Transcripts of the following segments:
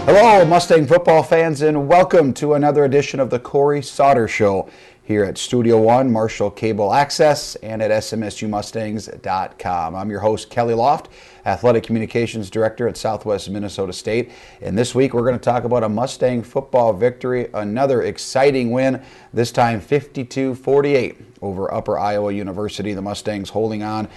Hello, Mustang football fans, and welcome to another edition of the Cory Sauter Show here at Studio One, Marshall Cable Access, and at SMSUmustangs.com. I'm your host, Kelly Loft, Athletic Communications Director at Southwest Minnesota State. And this week we're going to talk about a Mustang football victory, another exciting win, this time 52-48 over Upper Iowa University. The Mustangs holding on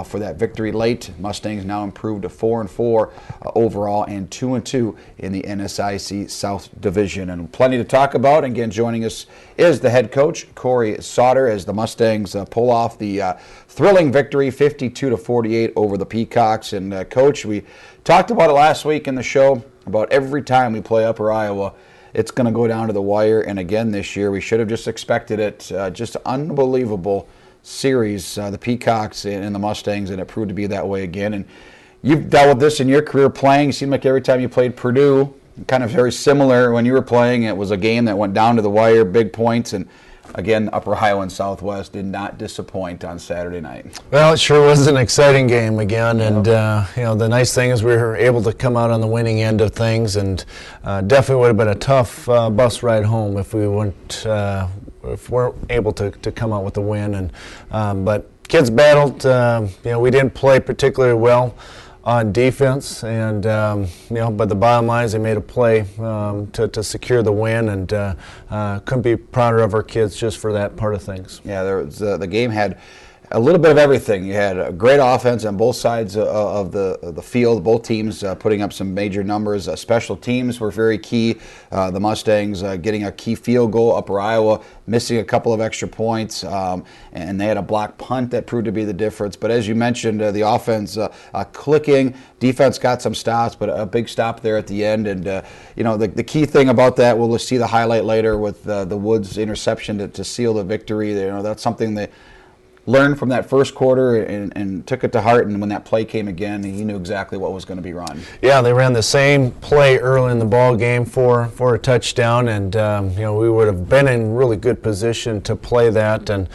for that victory late. Mustangs now improved to 4-4 overall and 2-2 in the NSIC South Division. And plenty to talk about. And again, joining us is the head coach, Cory Sauter, as the Mustangs pull off the thrilling victory 52-48 over the Peacocks. And Coach, we talked about it last week in the show about every time we play Upper Iowa, it's going to go down to the wire. And again this year, we should have just expected it. Just unbelievable series, the Peacocks and the Mustangs, and it proved to be that way again. And you've dealt with this in your career playing. It seemed like every time you played Purdue, kind of very similar when you were playing. It was a game that went down to the wire, big points, and again, Upper Iowa and Southwest did not disappoint on Saturday night. Well, it sure was an exciting game again, and the nice thing is we were able to come out on the winning end of things, and definitely would have been a tough bus ride home if we weren't able to come out with a win. And but kids battled. We didn't play particularly well on defense, and but the bottom line is they made a play to secure the win, and couldn't be prouder of our kids just for that part of things. Yeah, there was, the game had a little bit of everything. You had a great offense on both sides of the field, both teams putting up some major numbers. Special teams were very key. The Mustangs getting a key field goal, Upper Iowa missing a couple of extra points, and they had a block punt that proved to be the difference. But as you mentioned, the offense clicking, defense got some stops, but a big stop there at the end. And the key thing about that, we'll see the highlight later with the Woods interception to seal the victory. That's something that learned from that first quarter and took it to heart, and when that play came again, he knew exactly what was going to be run. Yeah, they ran the same play early in the ball game for a touchdown, and we would have been in really good position to play that, and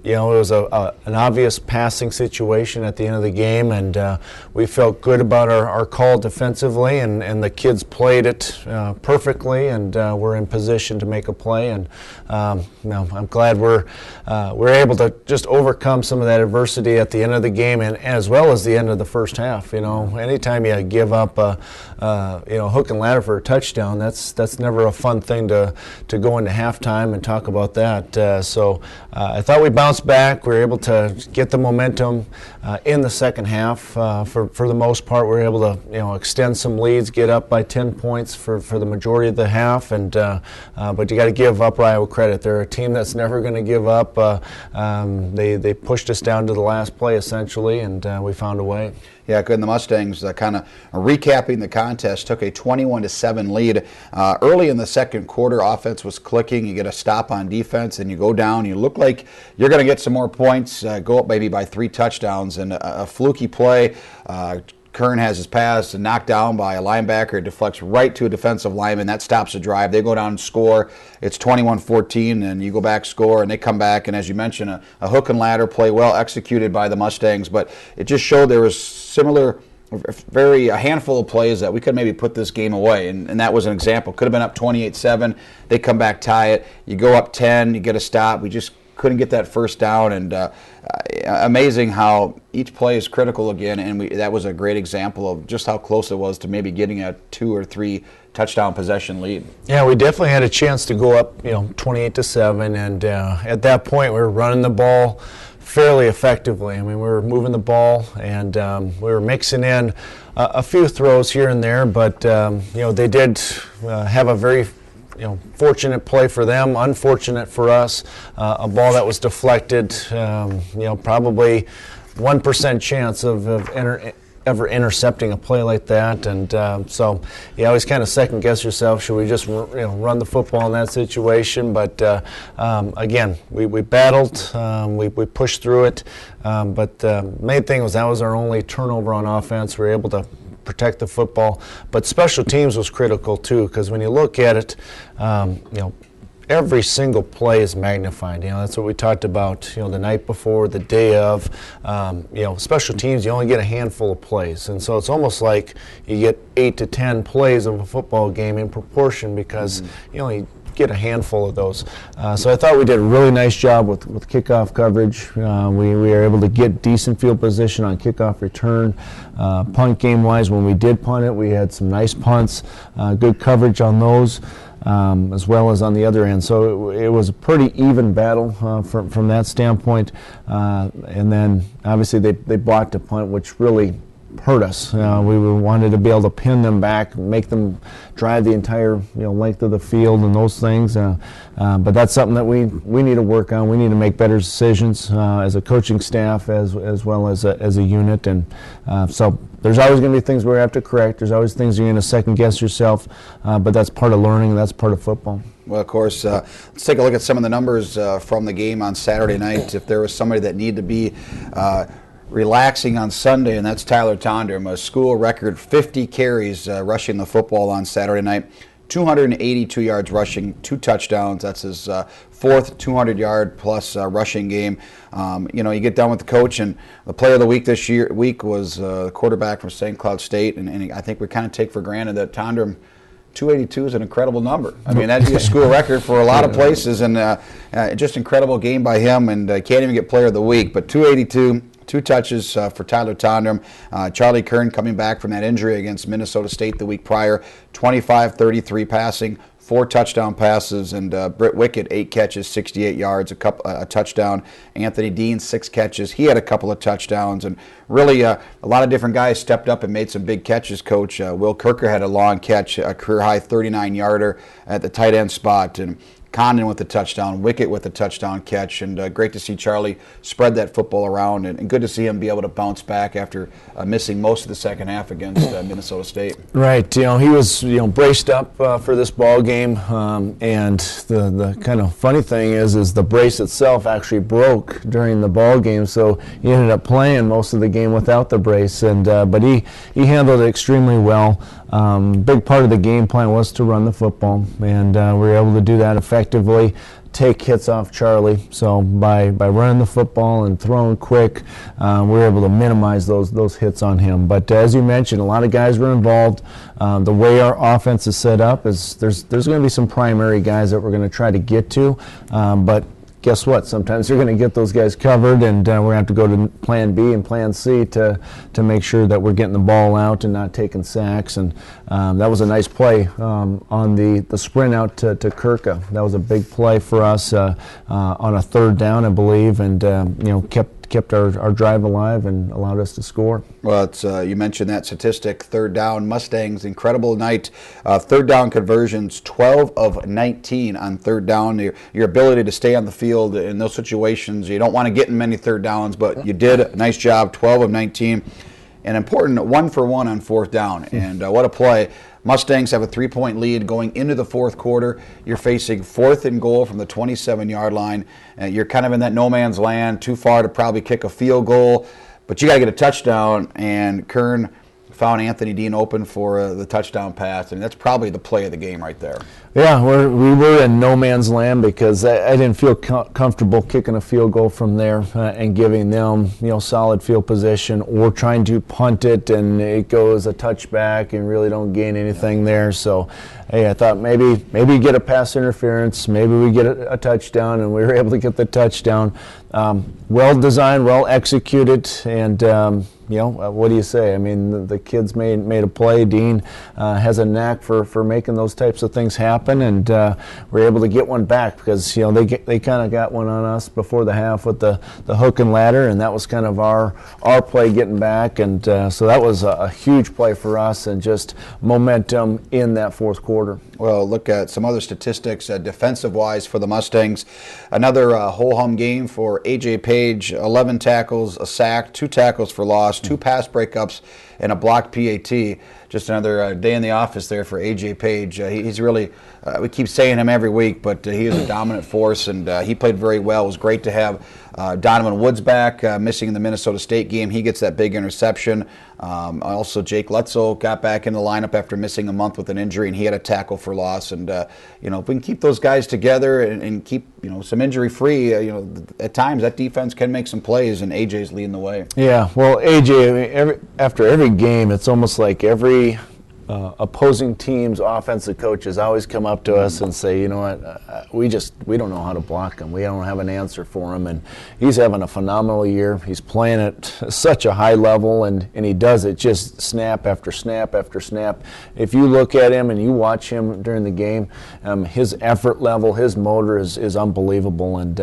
it was an obvious passing situation at the end of the game, and we felt good about our call defensively, and the kids played it perfectly, and we're in position to make a play, and I'm glad we're able to just overcome some of that adversity at the end of the game, and as well as the end of the first half. Anytime you give up a hook and ladder for a touchdown, that's never a fun thing to go into halftime and talk about that. So I thought we bounced back. We were able to get the momentum in the second half. For the most part, we were able to extend some leads, get up by 10 points for the majority of the half. And but you got to give Upper Iowa credit. They're a team that's never going to give up. They pushed us down to the last play essentially, and we found a way. Yeah, good. And the Mustangs, kind of recapping the contest, took a 21-7 lead. Early in the second quarter, offense was clicking. You get a stop on defense, and you go down. You look like you're going to get some more points, go up maybe by 3 touchdowns, and a fluky play. Kern has his pass knocked down by a linebacker. It deflects right to a defensive lineman. That stops the drive. They go down and score. It's 21-14, and you go back, score, and they come back. And as you mentioned, a hook and ladder play well executed by the Mustangs. But it just showed there was similar, a handful of plays that we could maybe put this game away. And that was an example. Could have been up 28-7. They come back, tie it. You go up 10, you get a stop. We just couldn't get that first down, and amazing how each play is critical again, and that was a great example of just how close it was to maybe getting a 2 or 3 touchdown possession lead. Yeah, we definitely had a chance to go up 28-7, and at that point we were running the ball fairly effectively. I mean, we were moving the ball, and we were mixing in a few throws here and there, but they did have a very fortunate play for them, unfortunate for us. A ball that was deflected, probably 1% chance of ever intercepting a play like that. And so you always kind of second guess yourself, should we just run the football in that situation? But again, we battled, we pushed through it. But the main thing was that was our only turnover on offense. We were able to protect the football, but special teams was critical too, because when you look at it, every single play is magnified. That's what we talked about, the night before, the day of. Special teams, you only get a handful of plays. And so it's almost like you get 8 to 10 plays of a football game in proportion because you only get a handful of those. So I thought we did a really nice job with kickoff coverage. We were able to get decent field position on kickoff return. Punt game-wise, when we did punt it, we had some nice punts, good coverage on those. As well as on the other end. So it was a pretty even battle from that standpoint. And then obviously they blocked a punt, which really hurt us. We wanted to be able to pin them back, make them drive the entire length of the field and those things. But that's something that we need to work on. We need to make better decisions as a coaching staff as well as a unit. And so there's always going to be things we have to correct. There's always things you're going to second guess yourself. But that's part of learning. That's part of football. Well, of course, let's take a look at some of the numbers from the game on Saturday night. If there was somebody that needed to be relaxing on Sunday, and that's Tyler Tondrum, a school record 50 carries rushing the football on Saturday night, 282 yards rushing, 2 touchdowns. That's his fourth 200-yard plus rushing game. You get done with the coach, and the player of the week this week was the quarterback from St. Cloud State, and I think we kind of take for granted that Tondrum 282 is an incredible number. I mean, that'd be a school record for a lot of places, and just incredible game by him, and can't even get player of the week, but 282. 2 touches for Tyler Tondrum. Charlie Kern coming back from that injury against Minnesota State the week prior, 25-33 passing, 4 touchdown passes, and Britt Wickett 8 catches, 68 yards, a touchdown. Anthony Dean 6 catches. He had a couple of touchdowns, and really a lot of different guys stepped up and made some big catches. Coach Will Kirker had a long catch, a career high 39-yarder at the tight end spot, and Condon with the touchdown, Wickett with the touchdown catch, and great to see Charlie spread that football around, and good to see him be able to bounce back after missing most of the second half against Minnesota State. Right, he was braced up for this ball game, and the kind of funny thing is the brace itself actually broke during the ball game, so he ended up playing most of the game without the brace, and but he handled it extremely well. Big part of the game plan was to run the football, and we were able to do that effectively, take hits off Charlie. So by running the football and throwing quick, we were able to minimize those hits on him. But as you mentioned, a lot of guys were involved. The way our offense is set up is there's going to be some primary guys that we're going to try to get to, but guess what? Sometimes you're going to get those guys covered, and we're going to have to go to Plan B and Plan C to make sure that we're getting the ball out and not taking sacks. And that was a nice play on the sprint out to Kirka. That was a big play for us on a 3rd down, I believe, and kept our drive alive and allowed us to score. Well, you mentioned that statistic, 3rd down. Mustangs, incredible night. 3rd down conversions, 12 of 19 on 3rd down. Your ability to stay on the field in those situations, you don't want to get in many 3rd downs, but you did a nice job, 12 of 19. An important 1 for 1 on 4th down, and what a play. Mustangs have a 3-point lead going into the 4th quarter. You're facing 4th and goal from the 27-yard line. You're kind of in that no man's land, too far to probably kick a field goal, but you got to get a touchdown, and Kern found Anthony Dean open for the touchdown pass, and that's probably the play of the game right there. Yeah, we were in no man's land because I didn't feel comfortable kicking a field goal from there and giving them solid field position, or trying to punt it and it goes a touchback and really don't gain anything there. So hey, I thought maybe get a pass interference, maybe we get a touchdown, and we were able to get the touchdown. Well designed, well executed, and what do you say? I mean, the kids made a play. Dean has a knack for making those types of things happen, and we're able to get one back because they kind of got one on us before the half with the hook and ladder, and that was kind of our play getting back, and so that was a huge play for us and just momentum in that 4th quarter. Well, look at some other statistics defensive-wise for the Mustangs. Another ho-hum game for A.J. Page, 11 tackles, a sack, 2 tackles for loss, 2 pass breakups, and a blocked PAT. Just another day in the office there for A.J. Page. He's really, we keep saying him every week, but he is a dominant force, and he played very well. It was great to have Donovan Woods back, missing in the Minnesota State game. He gets that big interception. Also, Jake Lutzel got back in the lineup after missing a month with an injury, and he had a tackle for loss. And if we can keep those guys together and keep some injury free, at times that defense can make some plays, and AJ's leading the way. Yeah, well, AJ, after every game, it's almost like every opposing team's offensive coaches always come up to us and say, you know what, we don't know how to block him. We don't have an answer for him, and he's having a phenomenal year. He's playing at such a high level, and he does it just snap after snap after snap. If you look at him and you watch him during the game, his effort level, his motor is unbelievable, and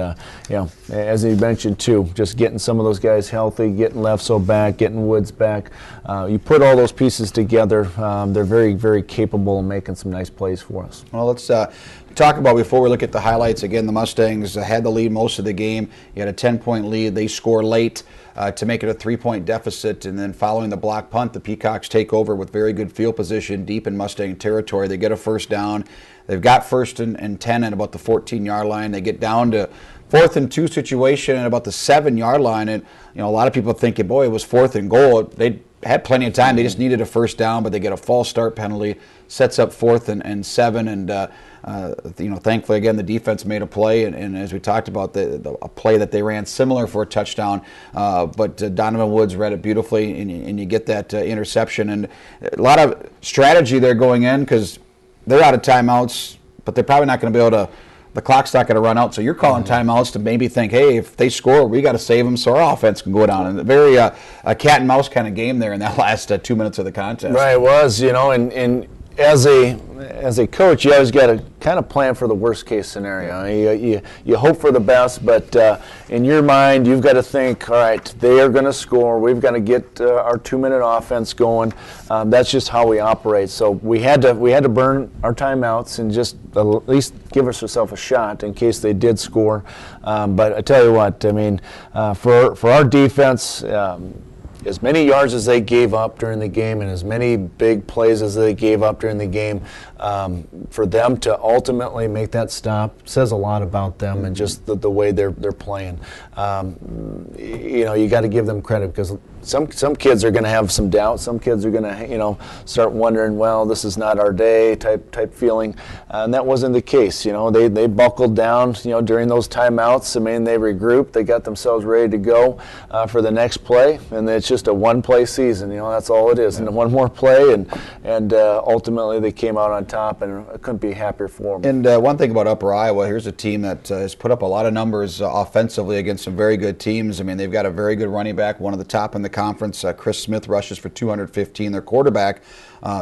as he mentioned too, just getting some of those guys healthy, getting Lefso back, getting Woods back. You put all those pieces together, they're very, very capable of making some nice plays for us. Well, let's talk about, before we look at the highlights, again, the Mustangs had the lead most of the game. You had a 10-point lead. They score late to make it a 3-point deficit, and then following the block punt, the Peacocks take over with very good field position deep in Mustang territory. They get a first down. They've got 1st and 10 at about the 14-yard line. They get down to 4th and 2 situation at about the 7-yard line, and a lot of people thinking, boy, it was 4th and goal. They had plenty of time. They just needed a first down, but they get a false start penalty, sets up 4th and 7, and thankfully again the defense made a play, and as we talked about, a play that they ran similar for a touchdown, but Donovan Woods read it beautifully, and you get that interception, and a lot of strategy there going in because they're out of timeouts, but they're probably not going to be able to. The clock's not going to run out, so you're calling timeouts to maybe think, hey, if they score, we got to save them so our offense can go down. And a very a cat and mouse kind of game there in that last 2 minutes of the contest. Right, it was, and as a coach, you always got to kind of plan for the worst case scenario. You hope for the best, but in your mind, you've got to think, all right, they are going to score. We've got to get our 2-minute offense going. That's just how we operate. So we had to burn our timeouts and just at least give ourselves a shot in case they did score. But I tell you what, I mean, for our defense. As many yards as they gave up during the game and as many big plays as they gave up during the game, for them to ultimately make that stop says a lot about them and just the way they're playing. You got to give them credit because some kids are going to have some doubt. Some kids are going to start wondering, well, this is not our day type feeling, and that wasn't the case. They buckled down during those timeouts. I mean, they regrouped. They got themselves ready to go for the next play, and it's just a one-play season. That's all it is. And one more play, and ultimately they came out on top, and I couldn't be happier for them. And one thing about Upper Iowa, here's a team that has put up a lot of numbers offensively against some very good teams. I mean, they've got a very good running back, one of the top in the conference. Chris Smith rushes for 215. Their quarterback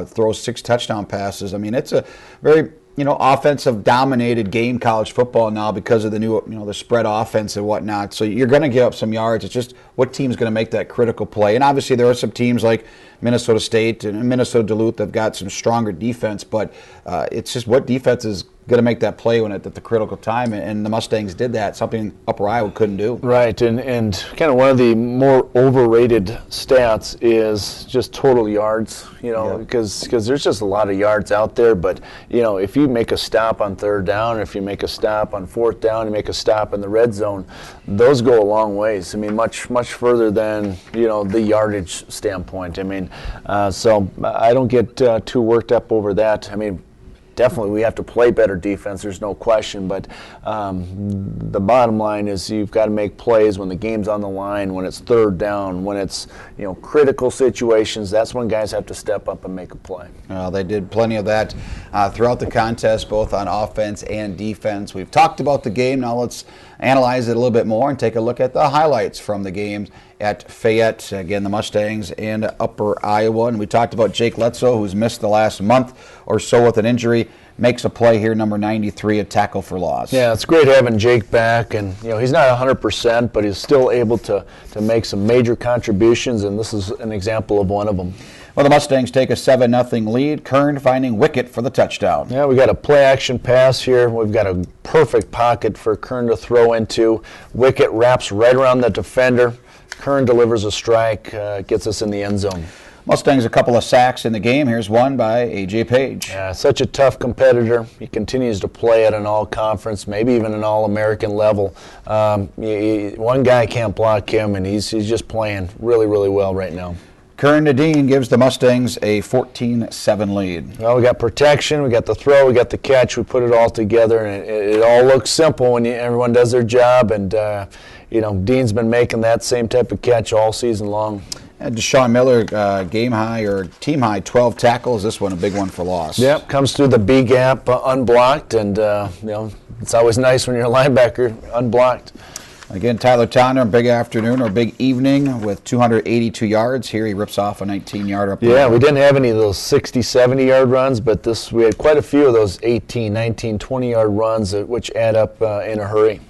throws 6 touchdown passes. I mean, it's a very offensive dominated game, college football now, because of the new, the spread offense and whatnot. So you're going to give up some yards. It's just what team's going to make that critical play. And obviously there are some teams like Minnesota State and Minnesota Duluth that have got some stronger defense, but it's just what defense is going to make that play when at the critical time, and the Mustangs did that, something Upper Iowa couldn't do. Right, and kind of one of the more overrated stats is just total yards, because there's just a lot of yards out there, but, if you make a stop on 3rd down, if you make a stop on 4th down, you make a stop in the red zone, those go a long ways. I mean, much further than, the yardage standpoint. I mean, so I don't get too worked up over that. I mean, definitely we have to play better defense, there's no question, but the bottom line is you've got to make plays when the game's on the line, when it's 3rd down, when it's critical situations. That's when guys have to step up and make a play. They did plenty of that throughout the contest, both on offense and defense. We've talked about the game. Now let's analyze it a little bit more and take a look at the highlights from the games at Fayette. Again, the Mustangs and Upper Iowa. And we talked about Jake Lutzel, who's missed the last month or so with an injury, makes a play here, number 93, a tackle for loss. Yeah, it's great having Jake back, and he's not 100%, but he's still able to make some major contributions, and this is an example of one of them. Well, the Mustangs take a 7-0 lead. Kern finding Wickett for the touchdown. Yeah, we got a play-action pass here. We've got a perfect pocket for Kern to throw into. Wickett wraps right around the defender. Kern delivers a strike, gets us in the end zone. Mustangs a couple of sacks in the game. Here's one by A.J. Page. Yeah, such a tough competitor. He continues to play at an all-conference, maybe even an all-American level. One guy can't block him, and he's just playing really, really well right now. Kern Nadine gives the Mustangs a 14-7 lead. Well, we got protection, we got the throw, we got the catch. We put it all together, and it all looks simple when everyone does their job. And Dean's been making that same type of catch all season long. And Deshaun Miller, game high or team high, 12 tackles. This one a big one for loss. Yep, comes through the B gap unblocked, and it's always nice when you're a linebacker unblocked. Again, Tyler Tonder, big afternoon or big evening with 282 yards. Here he rips off a 19-yarder up the Yeah, road. we didn't have any of those 60, 70-yard runs, but we had quite a few of those 18, 19, 20-yard runs, which add up in a hurry.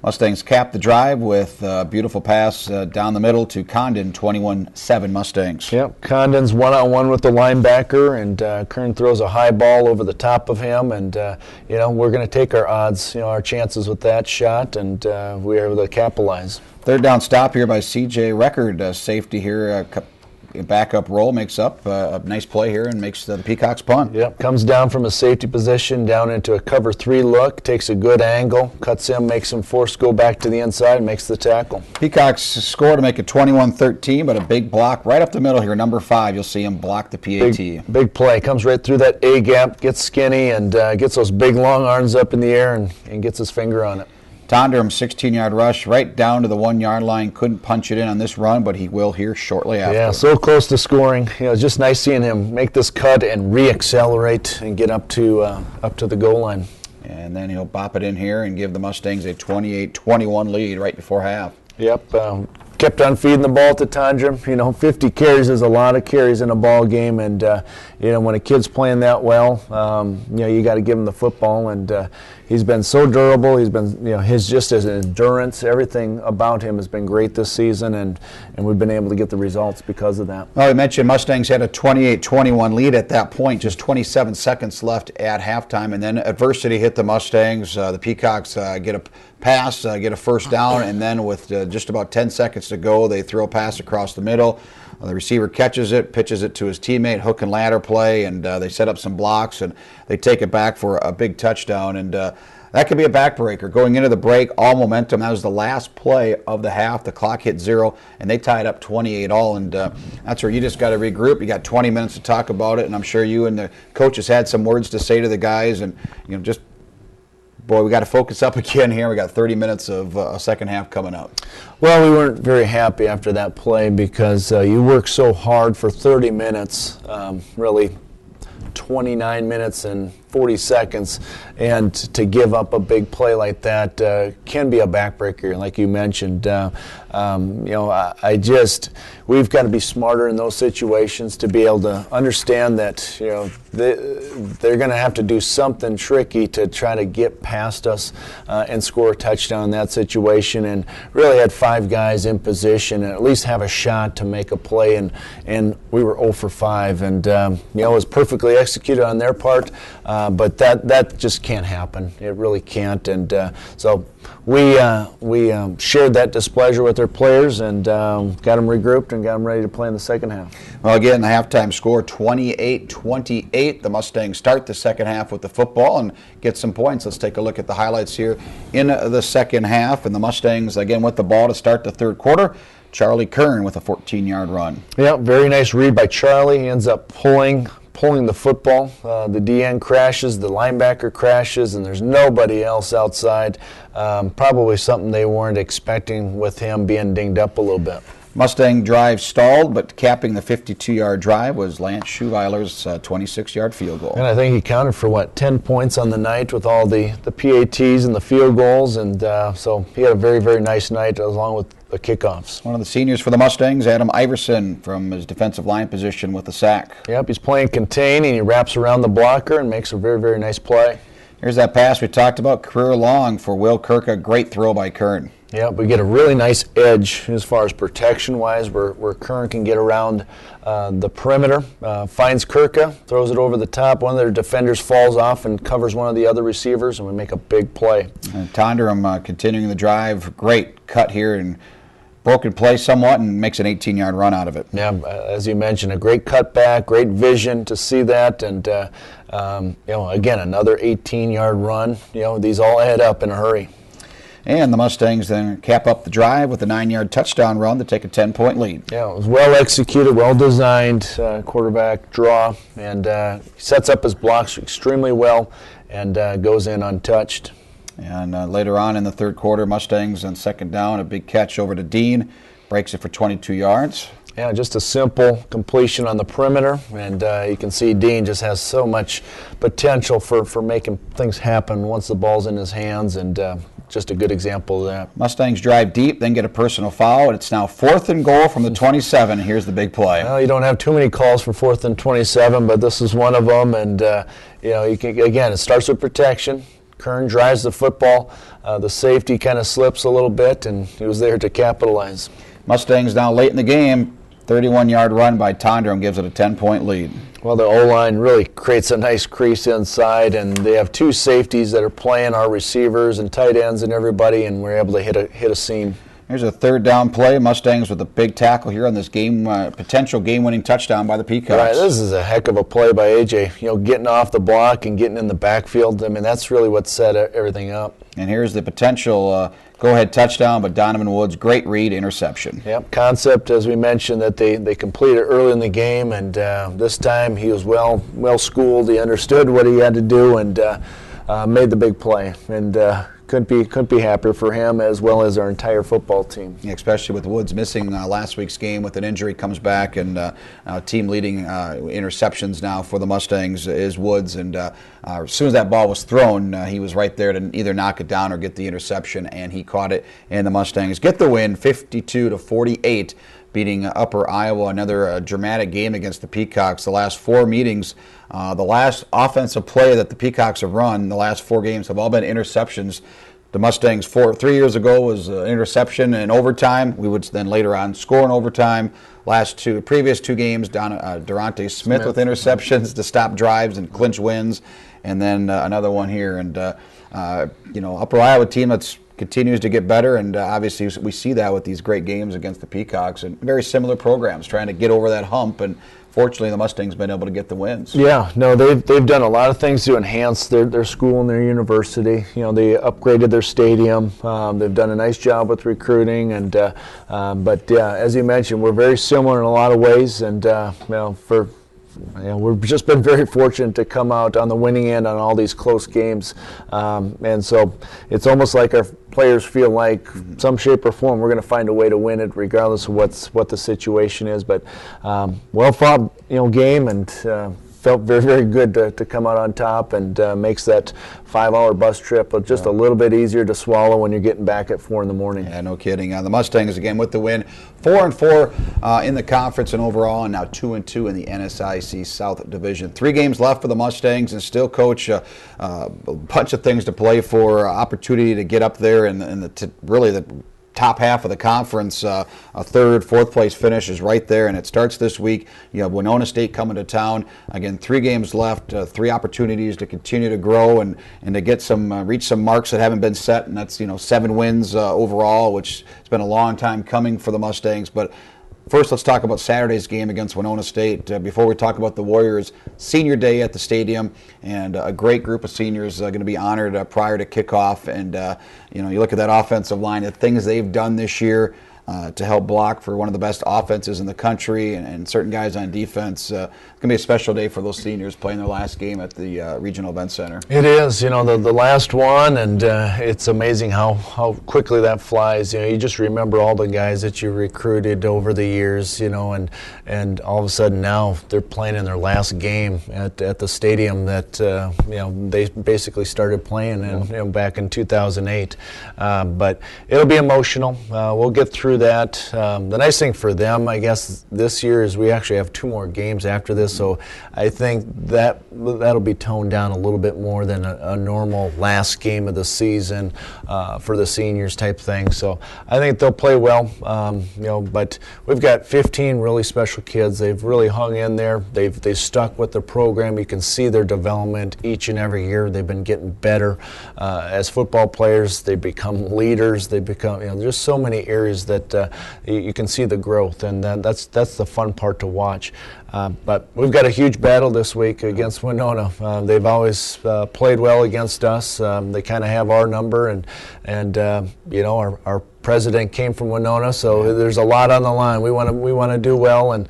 Mustangs cap the drive with a beautiful pass down the middle to Condon, 21-7 Mustangs. Yep, Condon's one-on-one with the linebacker, and Kern throws a high ball over the top of him, and we're going to take our odds, our chances with that shot, and we are able to capitalize. Third down stop here by C.J. Record, safety here. Backup roll makes up a nice play here and makes the Peacocks punt. Yep, comes down from a safety position down into a cover 3 look, takes a good angle, cuts him, makes him forced to go back to the inside, and makes the tackle. Peacocks score to make it 21-13, but a big block right up the middle here. Number 5, you'll see him block the PAT. Big play, comes right through that A gap, gets skinny, and gets those big long arms up in the air and gets his finger on it. Tondrum, 16-yard rush right down to the 1-yard line. Couldn't punch it in on this run, but he will here shortly after. Yeah, so close to scoring. It's just nice seeing him make this cut and re-accelerate and get up to the goal line. And then he'll bop it in here and give the Mustangs a 28-21 lead right before half. Yep, kept on feeding the ball to Tondrum. 50 carries is a lot of carries in a ball game, and when a kid's playing that well, you got to give him the football, and he's been so durable. He's been, his endurance, everything about him has been great this season, and we've been able to get the results because of that. Well, we mentioned Mustangs had a 28-21 lead at that point, just 27 seconds left at halftime, and then adversity hit the Mustangs. The Peacocks get a pass, get a first down, and then with just about 10 seconds to go, they throw a pass across the middle. The receiver catches it, pitches it to his teammate, hook and ladder play, and they set up some blocks, and they take it back for a big touchdown. And that could be a backbreaker. Going into the break, all momentum. That was the last play of the half. The clock hit 0, and they tied up 28-all. And that's where you just got to regroup. You got 20 minutes to talk about it, and I'm sure you and the coaches had some words to say to the guys, and just. Boy, we got to focus up again here. We got 30 minutes of a second half coming up. Well, we weren't very happy after that play because you work so hard for 30 minutes, really 29 minutes and 40 seconds, and to give up a big play like that can be a backbreaker, like you mentioned. We've got to be smarter in those situations to be able to understand that they're going to have to do something tricky to try to get past us and score a touchdown in that situation, and really had 5 guys in position and at least have a shot to make a play, and we were 0 for 5, and it was perfectly executed on their part, but that just can't happen. It really can't, and so we shared that displeasure with their players and got them regrouped and got them ready to play in the second half. Well, again, the halftime score 28-28. The Mustangs start the second half with the football and get some points. Let's take a look at the highlights here in the second half. And the Mustangs, again, with the ball to start the third quarter. Charlie Kern with a 14-yard run. Yeah, very nice read by Charlie. He ends up pulling the football. The DN crashes, the linebacker crashes, and there's nobody else outside. Probably something they weren't expecting with him being dinged up a little bit. Mustang drive stalled, but capping the 52-yard drive was Lance Schuweiler's 26-yard field goal. And I think he counted for, 10 points on the night with all the PATs and the field goals, and so he had a very, very nice night along with the kickoffs. One of the seniors for the Mustangs, Adam Iverson, from his defensive line position with the sack. Yep, he's playing contain, and he wraps around the blocker and makes a very, very nice play. Here's that pass we talked about, career long for Will Kirka. Great throw by Kern. Yeah, we get a really nice edge as far as protection-wise where Kern can get around the perimeter. Finds Kirka, throws it over the top. One of their defenders falls off and covers one of the other receivers, and we make a big play. And Tondrum continuing the drive. Great cut here and broken play somewhat and makes an 18-yard run out of it. Yeah, as you mentioned, a great cutback, great vision to see that, and again, another 18-yard run. These all add up in a hurry. And the Mustangs then cap up the drive with a 9-yard touchdown run to take a 10-point lead. Yeah, it was well executed, well designed quarterback draw, and sets up his blocks extremely well and goes in untouched. And later on in the third quarter, Mustangs on second down, a big catch over to Dean, breaks it for 22 yards. Yeah, just a simple completion on the perimeter, and you can see Dean just has so much potential for making things happen once the ball's in his hands, and just a good example of that. Mustangs drive deep, then get a personal foul, and it's now 4th and goal from the 27. Here's the big play. Well, you don't have too many calls for 4th and 27, but this is one of them, and you can, again, it starts with protection. Kern drives the football. The safety kind of slips a little bit, and he was there to capitalize. Mustangs now late in the game. 31-yard run by Tondrum gives it a 10-point lead. Well, the O-line really creates a nice crease inside, and they have two safeties that are playing our receivers and tight ends and everybody, and we're able to hit a seam. Here's a third down play. Mustangs with a big tackle here on this game, potential game-winning touchdown by the Peacocks. Right, this is a heck of a play by A.J. Getting off the block and getting in the backfield. I mean, that's really what set everything up. And here's the potential go-ahead touchdown, but Donovan Woods, great read, interception. Yep, concept, as we mentioned, that they completed early in the game, and this time he was well schooled. He understood what he had to do and made the big play. And couldn't be happier for him as well as our entire football team. Yeah, especially with Woods missing last week's game with an injury, comes back, and team leading interceptions now for the Mustangs is Woods. And as soon as that ball was thrown, he was right there to either knock it down or get the interception, and he caught it. And the Mustangs get the win, 52-48. Beating Upper Iowa, another dramatic game against the Peacocks. The last 4 meetings, the last offensive play that the Peacocks have run, the last 4 games have all been interceptions. The Mustangs 3 years ago was an interception in overtime. We would then later on score in overtime. Previous 2 games, Durante Smith with interceptions to stop drives and clinch wins, and then another one here. And Upper Iowa team that's continues to get better, and obviously we see that with these great games against the Peacocks and very similar programs trying to get over that hump, and fortunately the Mustangs been able to get the wins. Yeah, no, they've done a lot of things to enhance their school and their university. They upgraded their stadium. They've done a nice job with recruiting, and but as you mentioned, we're very similar in a lot of ways, and we've just been very fortunate to come out on the winning end on all these close games, and so it's almost like our players feel like some shape or form we're going to find a way to win it regardless of what the situation is. But well fought game, and felt very, very good to come out on top, and makes that 5-hour bus trip just a little bit easier to swallow when you're getting back at 4 in the morning. Yeah, no kidding. The Mustangs again with the win, 4-4 in the conference and overall, and now 2-2 in the NSIC South Division. 3 games left for the Mustangs, and still, Coach, a bunch of things to play for. Opportunity to get up there in really the top half of the conference. A 3rd, 4th place finish is right there, and it starts this week. You have Winona State coming to town. Again, 3 games left, 3 opportunities to continue to grow and to get reach some marks that haven't been set, and that's 7 wins overall, which has been a long time coming for the Mustangs. But first, let's talk about Saturday's game against Winona State. Before we talk about the Warriors, senior day at the stadium, and a great group of seniors going to be honored prior to kickoff. And you look at that offensive line, the things they've done this year to help block for one of the best offenses in the country, and certain guys on defense. It's going to be a special day for those seniors playing their last game at the Regional Event Center. It is, the last one, and it's amazing how quickly that flies. You just remember all the guys that you recruited over the years, and all of a sudden now they're playing in their last game at the stadium that they basically started playing in back in 2008. But it'll be emotional. We'll get through that. The nice thing for them, I guess, this year is we actually have 2 more games after this, so I think that'll be toned down a little bit more than a normal last game of the season for the seniors type thing. So I think they'll play well, but we've got 15 really special kids. They've really hung in there. They've stuck with the program. You can see their development each and every year. They've been getting better as football players. They become leaders. They become, there's so many areas that that you can see the growth, and that's the fun part to watch. But we've got a huge battle this week against Winona. They've always played well against us. They kind of have our number, and our president came from Winona, so there's a lot on the line. We want to do well, and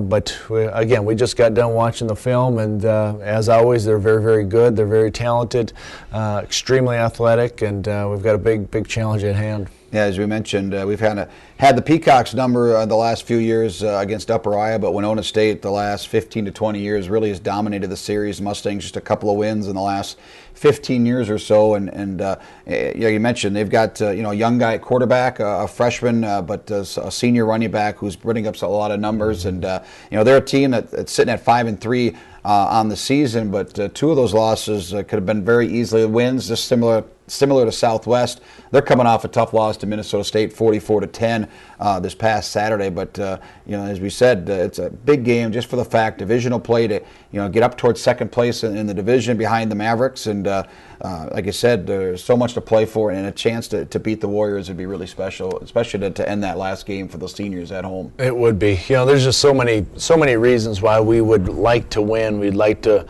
but we just got done watching the film, and as always, they're very, very good. They're very talented, extremely athletic, and we've got a big challenge at hand. Yeah, as we mentioned, we've had the Peacocks number the last few years against Upper Iowa, but Winona State the last 15 to 20 years really has dominated the series. Mustangs just a couple of wins in the last 15 years or so, and you mentioned they've got a young guy at quarterback, a freshman, but a senior running back who's putting up a lot of numbers, and they're a team that's sitting at 5-3 on the season, but two of those losses could have been very easily wins, just similar to Southwest. They're coming off a tough loss to Minnesota State, 44-10 this past Saturday. But as we said, it's a big game just for the fact divisional play to get up towards second place in the division behind the Mavericks. And like I said, there's so much to play for, and a chance to beat the Warriors would be really special, especially to end that last game for the seniors at home. It would be. There's just so many reasons why we would like to win. We'd like to.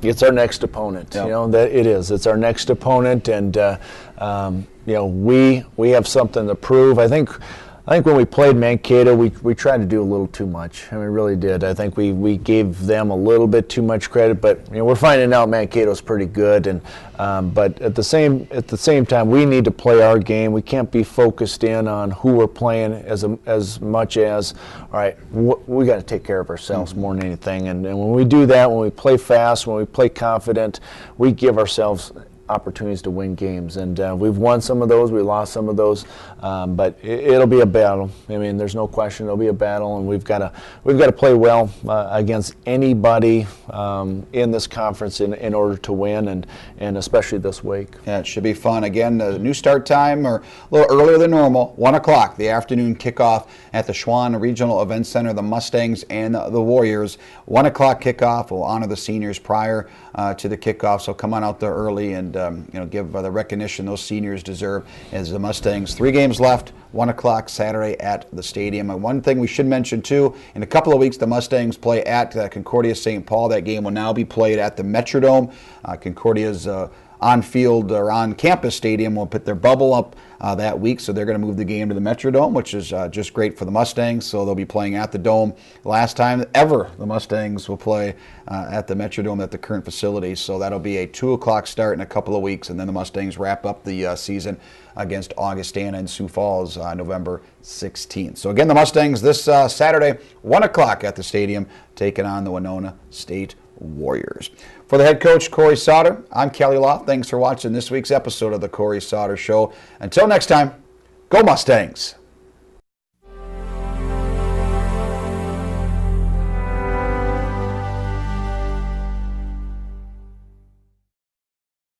It's our next opponent. Yep. That it is. It's our next opponent, and we have something to prove. I think when we played Mankato, we tried to do a little too much. I mean, we really did. I think we gave them a little bit too much credit, but we're finding out Mankato's pretty good. And but at the same time, we need to play our game. We can't be focused in on who we're playing as much as, all right, we got to take care of ourselves more than anything. And when we do that, when we play fast, when we play confident, we give ourselves opportunities to win games, and we've won some of those, we lost some of those, but it'll be a battle. I mean, there's no question it'll be a battle, and we've got to play well against anybody in this conference in order to win, and especially this week. Yeah, it should be fun. Again, the new start time, or a little earlier than normal, 1 o'clock, the afternoon kickoff at the Schwann Regional Event Center. The Mustangs and the Warriors. 1 o'clock kickoff. We'll honor the seniors prior to the kickoff, so come on out there early and give the recognition those seniors deserve. As the Mustangs, 3 games left, 1 o'clock Saturday at the stadium. And one thing we should mention too, in a couple of weeks the Mustangs play at Concordia St. Paul. That game will now be played at the Metrodome. Concordia's on-field or on-campus stadium will put their bubble up that week, so they're going to move the game to the Metrodome, which is just great for the Mustangs. So they'll be playing at the Dome. Last time ever the Mustangs will play at the Metrodome at the current facility. So that'll be a 2 o'clock start in a couple of weeks, and then the Mustangs wrap up the season against Augustana and Sioux Falls November 16th. So again, the Mustangs this Saturday, 1 o'clock at the stadium, taking on the Winona State Warriors. For the head coach, Cory Sauter, I'm Kelly Loft. Thanks for watching this week's episode of the Cory Sauter Show. Until next time, go Mustangs!